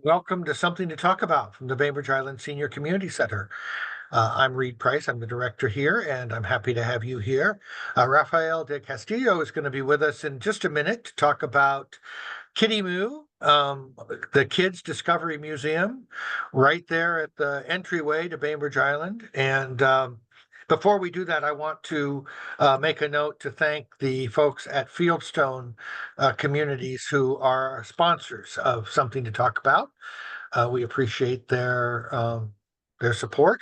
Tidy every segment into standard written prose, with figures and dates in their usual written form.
Welcome to Something to Talk About from the Bainbridge Island Senior Community Center. I'm Reed Price. I'm the director here, and I'm happy to have you here. Rafael del Castillo is going to be with us in just a minute to talk about KiDiMu, the Kids Discovery Museum, right there at the entryway to Bainbridge Island. And before we do that, I want to make a note to thank the folks at Fieldstone Communities who are sponsors of Something to Talk About. We appreciate their support.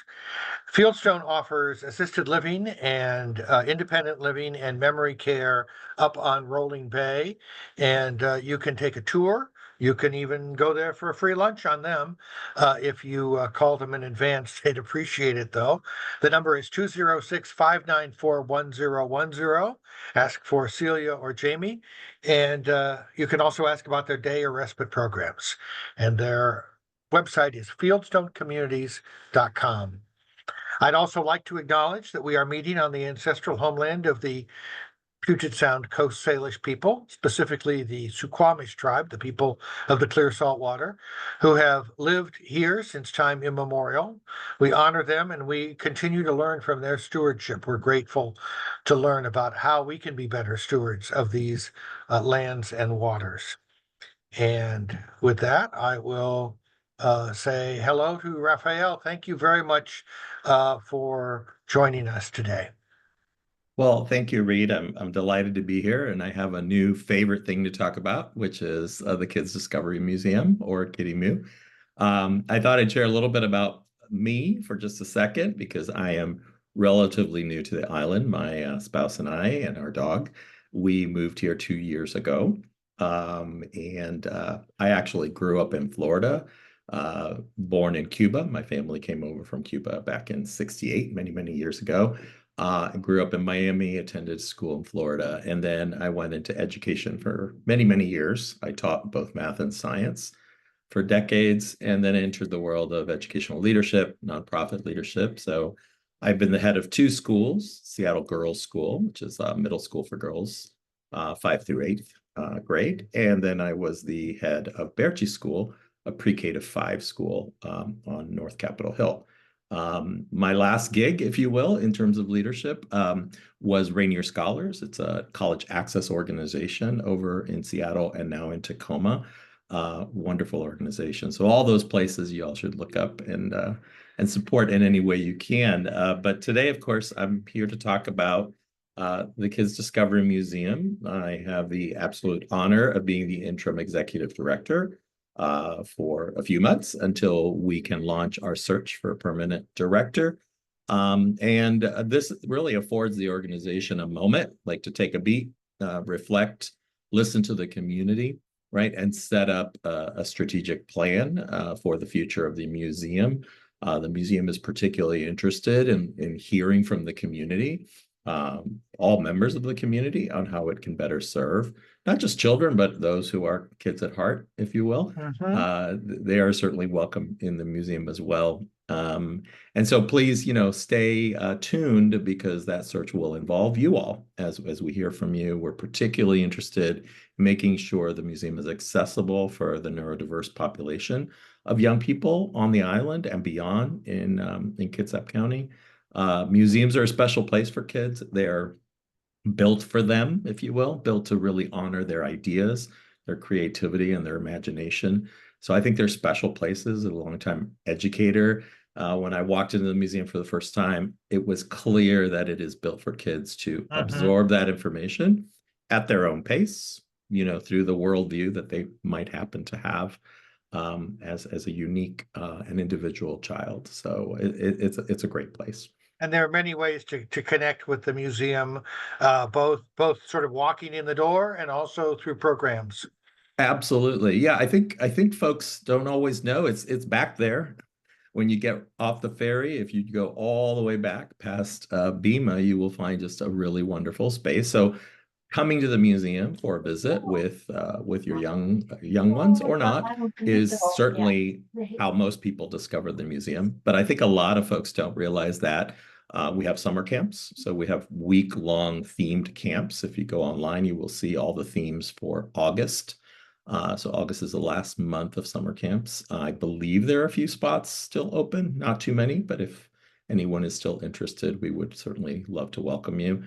Fieldstone offers assisted living and independent living and memory care up on Rolling Bay. And you can take a tour. You can even go there for a free lunch on them. If you call them in advance, they'd appreciate it, though. The number is 206-594-1010. Ask for Celia or Jamie. And you can also ask about their day or respite programs. And their website is fieldstonecommunities.com. I'd also like to acknowledge that we are meeting on the ancestral homeland of the Puget Sound Coast Salish people, specifically the Suquamish tribe, the people of the clear salt water, who have lived here since time immemorial. We honor them and we continue to learn from their stewardship. We're grateful to learn about how we can be better stewards of these lands and waters. And with that, I will say hello to Rafael. Thank you very much for joining us today. Well, thank you, Reed. I'm delighted to be here, and I have a new favorite thing to talk about, which is the Kids Discovery Museum, or KiDiMu. I thought I'd share a little bit about me for just a second, because I am relatively new to the island. My spouse and I and our dog, we moved here 2 years ago, and I actually grew up in Florida. Born in Cuba. My family came over from Cuba back in '68, many, many years ago. I grew up in Miami, attended school in Florida, and then I went into education for many, many years. I taught both math and science for decades, and then entered the world of educational leadership, nonprofit leadership. So I've been the head of two schools: Seattle Girls School, which is a middle school for girls, 5th through 8th grade. And then I was the head of Berchi School, a pre-K to 5 school on North Capitol Hill. My last gig, if you will, in terms of leadership, was Rainier Scholars. It's a college access organization over in Seattle and now in Tacoma. Wonderful organization. So all those places you all should look up and support in any way you can. But today, of course, I'm here to talk about the Kids Discovery Museum. I have the absolute honor of being the interim executive director for a few months until we can launch our search for a permanent director. This really affords the organization a moment, like to take a beat, reflect, listen to the community, right, and set up a strategic plan for the future of the museum. The museum is particularly interested in hearing from the community, all members of the community, on how it can better serve not just children, but those who are kids at heart, if you will. They are certainly welcome in the museum as well. And so please, stay tuned, because that search will involve you all. As we hear from you, we're particularly interested in making sure the museum is accessible for the neurodiverse population of young people on the island and beyond in Kitsap County. Museums are a special place for kids. They're built for them, if you will, built to really honor their ideas, their creativity, and their imagination. So I think they're special places. As a longtime educator, when I walked into the museum for the first time, it was clear that it is built for kids to absorb that information at their own pace, through the worldview that they might happen to have as a unique and individual child. So it's a great place. And there are many ways to connect with the museum, both sort of walking in the door and also through programs. Absolutely. Yeah, I think folks don't always know it's back there. When you get off the ferry, if you go all the way back past Bima, you will find just a really wonderful space. So coming to the museum for a visit with your young ones or not is certainly how most people discover the museum. But I think a lot of folks don't realize that we have summer camps. So we have week-long themed camps. If you go online, you will see all the themes for August. So August is the last month of summer camps. I believe there are a few spots still open, not too many, but if anyone is still interested, we would certainly love to welcome you.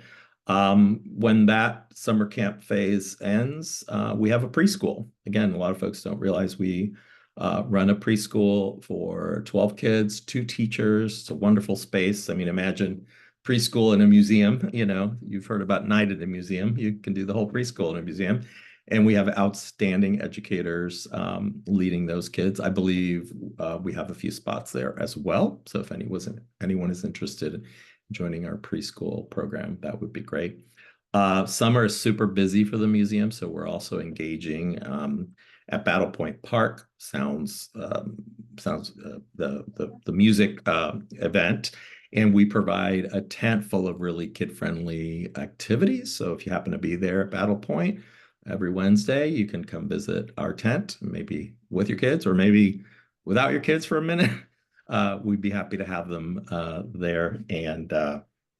When that summer camp phase ends, we have a preschool. Again, a lot of folks don't realize we run a preschool for 12 kids, two teachers. It's a wonderful space. I mean, imagine preschool in a museum. You've heard about night at a museum. You can do the whole preschool in a museum. And we have outstanding educators leading those kids. I believe we have a few spots there as well. So if anyone is interested in joining our preschool program, that would be great. Summer is super busy for the museum, so we're also engaging at Battle Point Park. Sounds the music event, and we provide a tent full of really kid-friendly activities. So if you happen to be there at Battle Point every Wednesday, you can come visit our tent, maybe with your kids or maybe without your kids for a minute. We'd be happy to have them there. And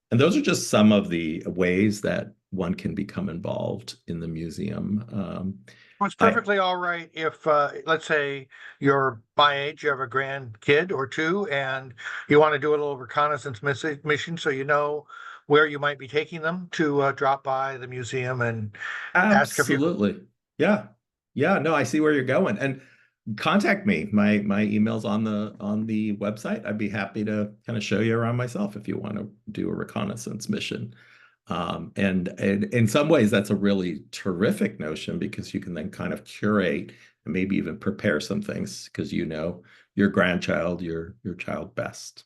those are just some of the ways that one can become involved in the museum. Well, it's I perfectly all right if, let's say you're my age, you have a grandkid or two, and you want to do a little reconnaissance mission so you know where you might be taking them to drop by the museum and ask a few. Absolutely. Yeah. Yeah, no, I see where you're going. And contact me. My email's on the website. I'd be happy to kind of show you around myself if you want to do a reconnaissance mission. And in some ways, that's a really terrific notion because you can then kind of curate and maybe even prepare some things because you know your grandchild, your child best.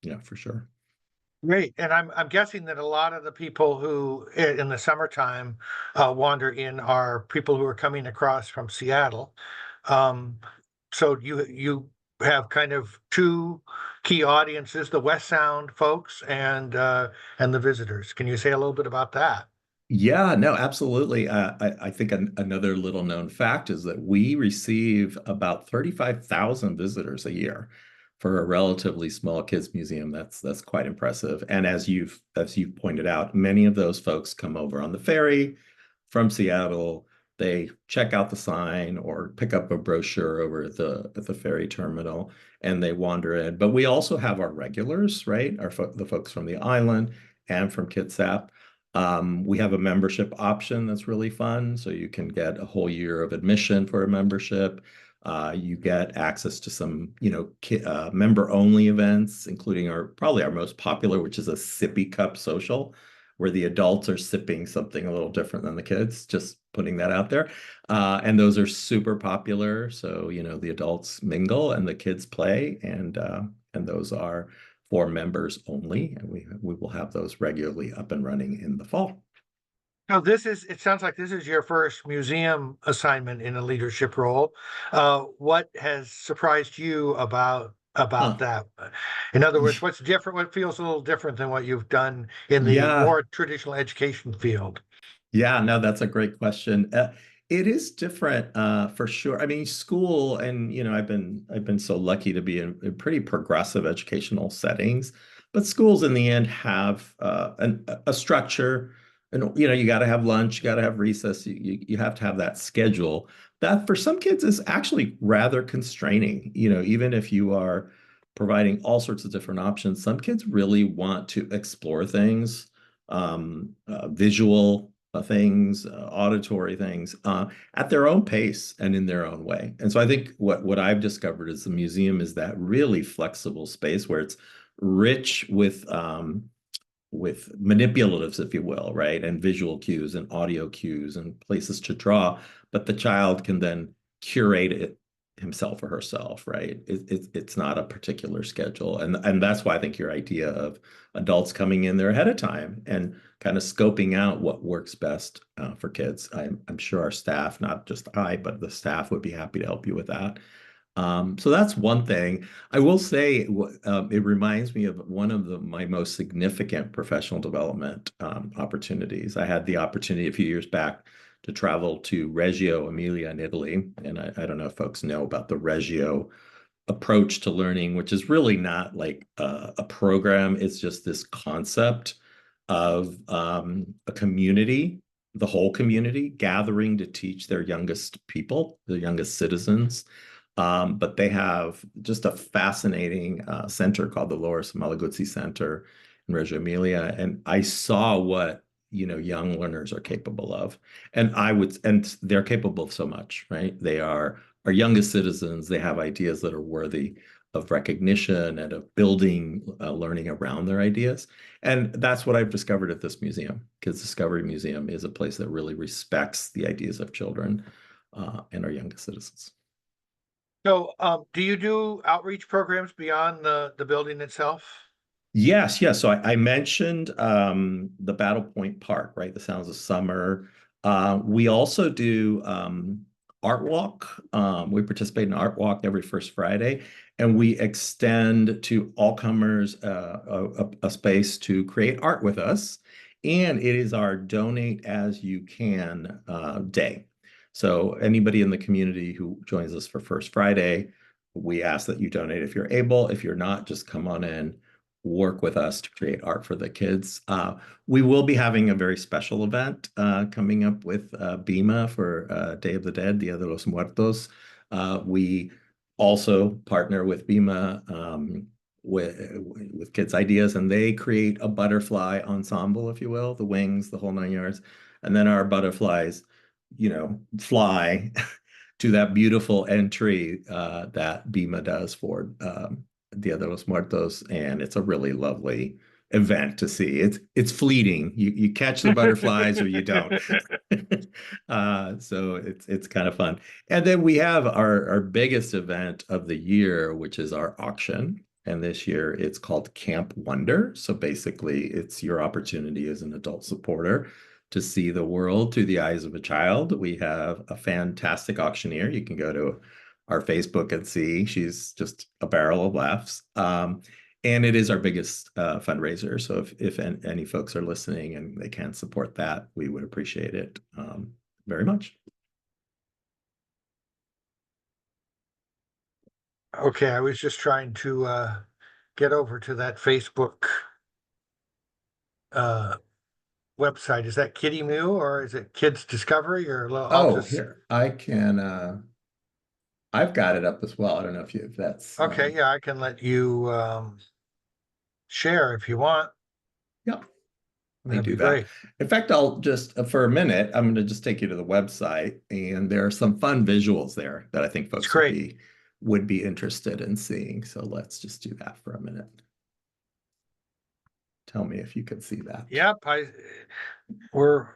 Yeah, for sure. Great. And I'm guessing that a lot of the people who in the summertime wander in are people who are coming across from Seattle. Um, so you have kind of two key audiences, the West Sound folks and the visitors. Can you say a little bit about that? Yeah, no, absolutely. I think another little known fact is that we receive about 35,000 visitors a year for a relatively small kids museum. That's quite impressive. And as you've pointed out, many of those folks come over on the ferry from Seattle. They check out the sign or pick up a brochure over at the ferry terminal and they wander in. But we also have our regulars, right? The folks from the island and from Kitsap. We have a membership option that's really fun. So you can get a whole year of admission for a membership. You get access to some, member-only events, including probably our most popular, which is a sippy cup social, where the adults are sipping something a little different than the kids. Just putting that out there. And those are super popular. So, the adults mingle and the kids play, and those are for members only, and we will have those regularly up and running in the fall. So it sounds like this is your first museum assignment in a leadership role. What has surprised you about Huh. that? In other words, what's different? What feels a little different than what you've done in the Yeah, more traditional education field? yeah, no, that's a great question. It is different, for sure. I mean, school, and I've been so lucky to be in pretty progressive educational settings, but schools in the end have a structure, and you got to have lunch, you got to have recess, you have to have that schedule. That for some kids is actually rather constraining. Even if you are providing all sorts of different options, some kids really want to explore things, visual things, auditory things, at their own pace and in their own way. And so I think what I've discovered is the museum is that really flexible space where it's rich with manipulatives, if you will, right? And visual cues and audio cues and places to draw, but the child can then curate it himself or herself, right? It's not a particular schedule. And that's why I think your idea of adults coming in there ahead of time and kind of scoping out what works best for kids. I'm sure our staff, not just I, but the staff would be happy to help you with that. So that's one thing. I will say it reminds me of one of my most significant professional development opportunities. I had the opportunity a few years back to travel to Reggio Emilia in Italy. And I don't know if folks know about the Reggio approach to learning, which is really not like a program. It's just this concept of a community the whole community gathering to teach their youngest people, their youngest citizens. But they have just a fascinating center called the Loris Malaguzzi Center in Reggio Emilia, and I saw what young learners are capable of, and they're capable of so much, right? They are our youngest citizens. They have ideas that are worthy of recognition and of building learning around their ideas. And that's what I've discovered at this museum. Kids Discovery Museum is a place that really respects the ideas of children and our youngest citizens. So, do you do outreach programs beyond the building itself? Yes, yes. So I mentioned the Battle Point Park, right? The Sounds of Summer. We also do Art Walk. We participate in Art Walk every first Friday, and we extend to all comers a space to create art with us. And it is our Donate As You Can day. So anybody in the community who joins us for First Friday, we ask that you donate if you're able. If you're not, just come on in, work with us to create art for the kids. We will be having a very special event coming up with BIMA for Day of the Dead, Dia de los Muertos. We also partner with BIMA with Kids Ideas, and they create a butterfly ensemble, if you will, the wings, the whole 9 yards. And then our butterflies, fly to that beautiful entry that BIMA does for Dia de los Muertos, and it's a really lovely event to see. It's fleeting. You catch the butterflies or you don't. So it's kind of fun. And then we have our biggest event of the year, which is our auction. And this year it's called Camp Wonder. So basically, it's your opportunity as an adult supporter to see the world through the eyes of a child. We have a fantastic auctioneer. You can go to our Facebook and see. She's just a barrel of laughs. And it is our biggest fundraiser. So if any folks are listening and they can support that, we would appreciate it very much. Okay, I was just trying to get over to that Facebook uh website. Is that KiDiMu or is it Kids Discovery? Or I'll Oh, just here, I've got it up as well. I don't know if that's, okay, yeah, I can let you share if you want. yeah. Let me That'd do be that. great. In fact, I'll just, for a minute, I'm going to just take you to the website, and there are some fun visuals there that I think It's folks great. would be interested in seeing. So let's just do that for a minute. Tell me if you can see that. Yep, we're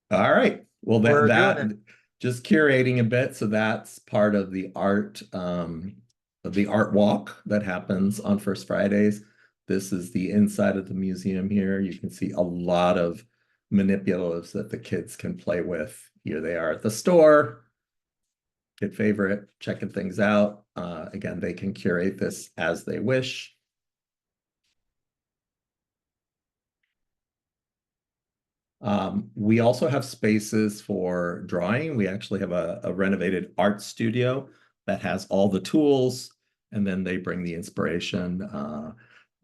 All right. Well, we're doing that it. just curating a bit. So that's part of the art walk that happens on First Fridays. This is the inside of the museum here. You can see a lot of manipulatives that the kids can play with. Here they are at the store. Kid favorite, checking things out. Again, they can curate this as they wish. We also have spaces for drawing. We actually have a renovated art studio that has all the tools, and then they bring the inspiration.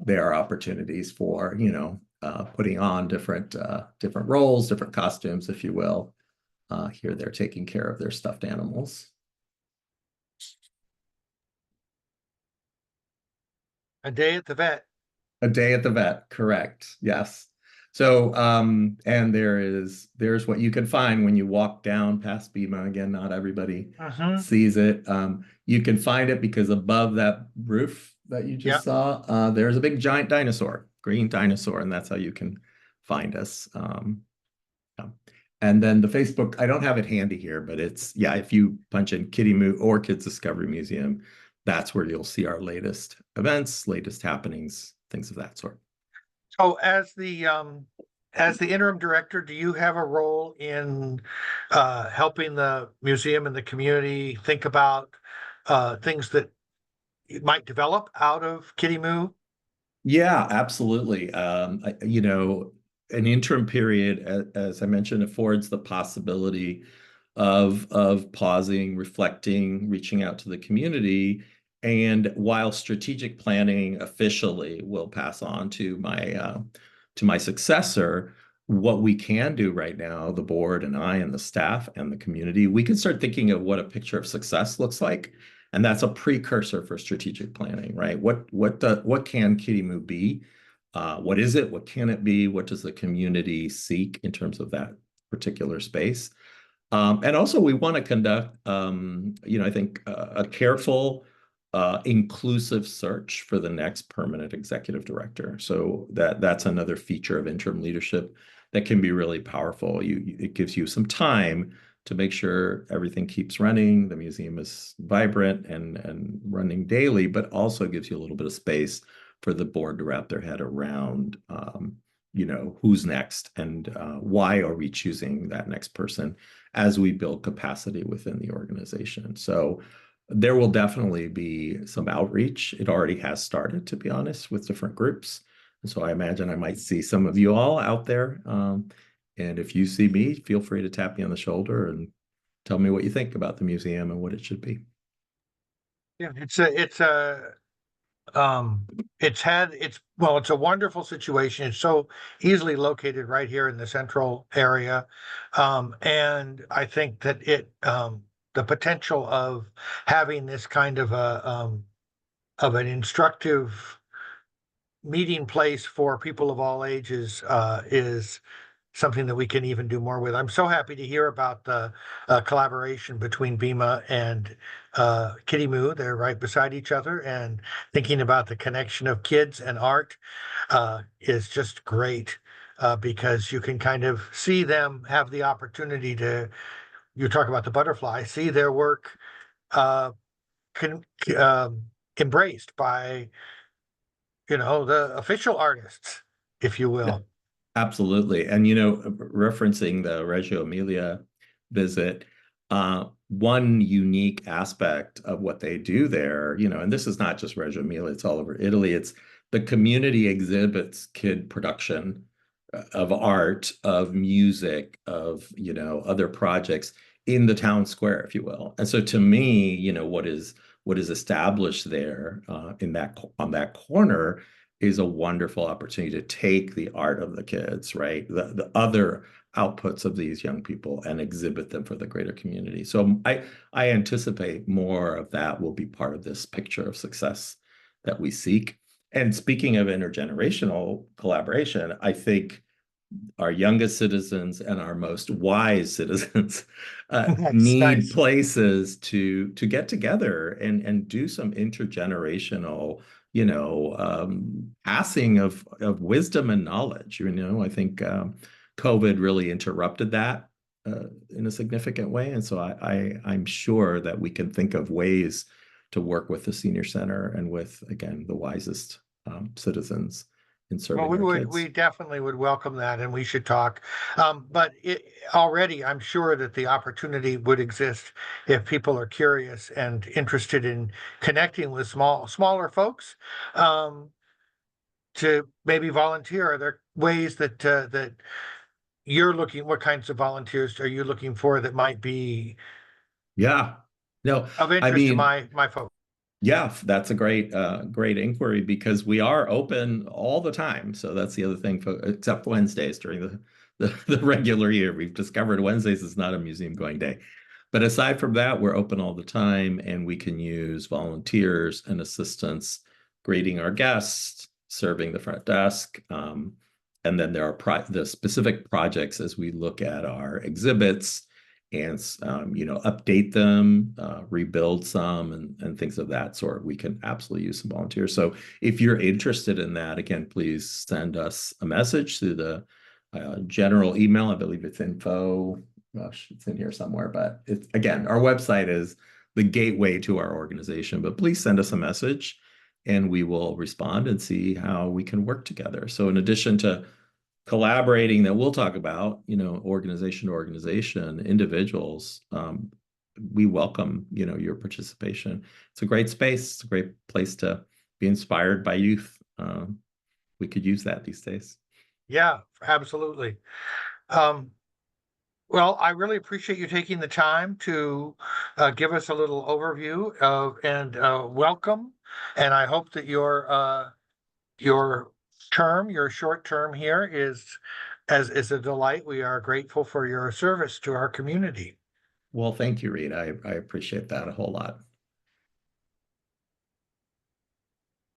There are opportunities for, putting on different roles, different costumes, if you will. Here they're taking care of their stuffed animals. A day at the vet. A day at the vet, correct. Yes. So, and there's what you can find when you walk down past Bima. Again, not everybody Mm-hmm. sees it. You can find it because above that roof that you Yep. just saw, there's a big giant dinosaur, green dinosaur, and that's how you can find us. Yeah. And then the Facebook, I don't have it handy here, but yeah, if you punch in KiDiMu or Kids Discovery Museum, that's where you'll see our latest events, latest happenings, things of that sort. So as the interim director, do you have a role in helping the museum and the community think about things that might develop out of KiDiMu? Yeah, absolutely. An interim period, as I mentioned, affords the possibility of pausing, reflecting, reaching out to the community. And while strategic planning officially will pass on to my successor, what we can do right now, the board and I and the staff and the community, we can start thinking of what a picture of success looks like. And that's a precursor for strategic planning, right? What can KiDiMu be? What is it? What can it be? What does the community seek in terms of that particular space? And also, we want to conduct, I think a careful, inclusive search for the next permanent executive director. So that's another feature of interim leadership that can be really powerful. It gives you some time to make sure everything keeps running, the museum is vibrant and running daily, but also gives you a little bit of space for the board to wrap their head around, who's next and why are we choosing that next person as we build capacity within the organization. So there will definitely be some outreach. It already has started, to be honest, with different groups. And so I imagine I might see some of you all out there. And if you see me, feel free to tap me on the shoulder and tell me what you think about the museum and what it should be. Yeah, um, it's a wonderful situation. It's so easily located right here in the central area. And I think that the potential of having this kind of an instructive meeting place for people of all ages, is something that we can even do more with. I'm so happy to hear about the collaboration between Bima and KiDiMu. They're right beside each other, and thinking about the connection of kids and art is just great, because you can kind of see them have the opportunity to, you talk about the butterfly, see their work uh, con embraced by, the official artists, if you Yeah, will. absolutely. And, referencing the Reggio Emilia visit, one unique aspect of what they do there, and this is not just Reggio Emilia, it's all over Italy. It's the community exhibits kid production of art, of music, of, other projects in the town square, if you will. And so to me, what is established there in that on that corner is a wonderful opportunity to take the art of the kids, right? The other outputs of these young people and exhibit them for the greater community. So I anticipate more of that will be part of this picture of success that we seek. And speaking of intergenerational collaboration, I think our youngest citizens and our most wise citizens Nice, need nice. places to get together and do some intergenerational, passing of wisdom and knowledge. I think COVID really interrupted that in a significant way, and so I'm sure that we can think of ways to work with the senior center and with, again, the wisest citizens in Well, serving our we kids. definitely would welcome that, and we should talk. But already, I'm sure that the opportunity would exist if people are curious and interested in connecting with smaller folks, um, to maybe volunteer. Are there ways that you're looking? What kinds of volunteers are you looking for that might be Yeah. No, of I interest to mean, my folks? yeah, that's a great inquiry because we are open all the time. So that's the other thing, except Wednesdays during the regular year. We've discovered Wednesdays is not a museum going day. But aside from that, we're open all the time and we can use volunteers and assistants greeting our guests, serving the front desk. And then there are the specific projects as we look at our exhibits and update them, rebuild some, and things of that sort. We can absolutely use some volunteers. So if you're interested in that, again, please send us a message through the general email. I believe it's info. Gosh, it's in here somewhere, but it's, again, our website is the gateway to our organization. But please send us a message, and we will respond and see how we can work together. So in addition to collaborating that we'll talk about, organization to organization, individuals, we welcome, your participation. It's a great space. It's a great place to be inspired by youth. We could use that these days. Yeah, absolutely. Um, Well, I really appreciate you taking the time to give us a little overview of and welcome. And I hope that your short term here is As is a delight, we are grateful for your service to our community. Well, thank you, Reed. I appreciate that a whole lot.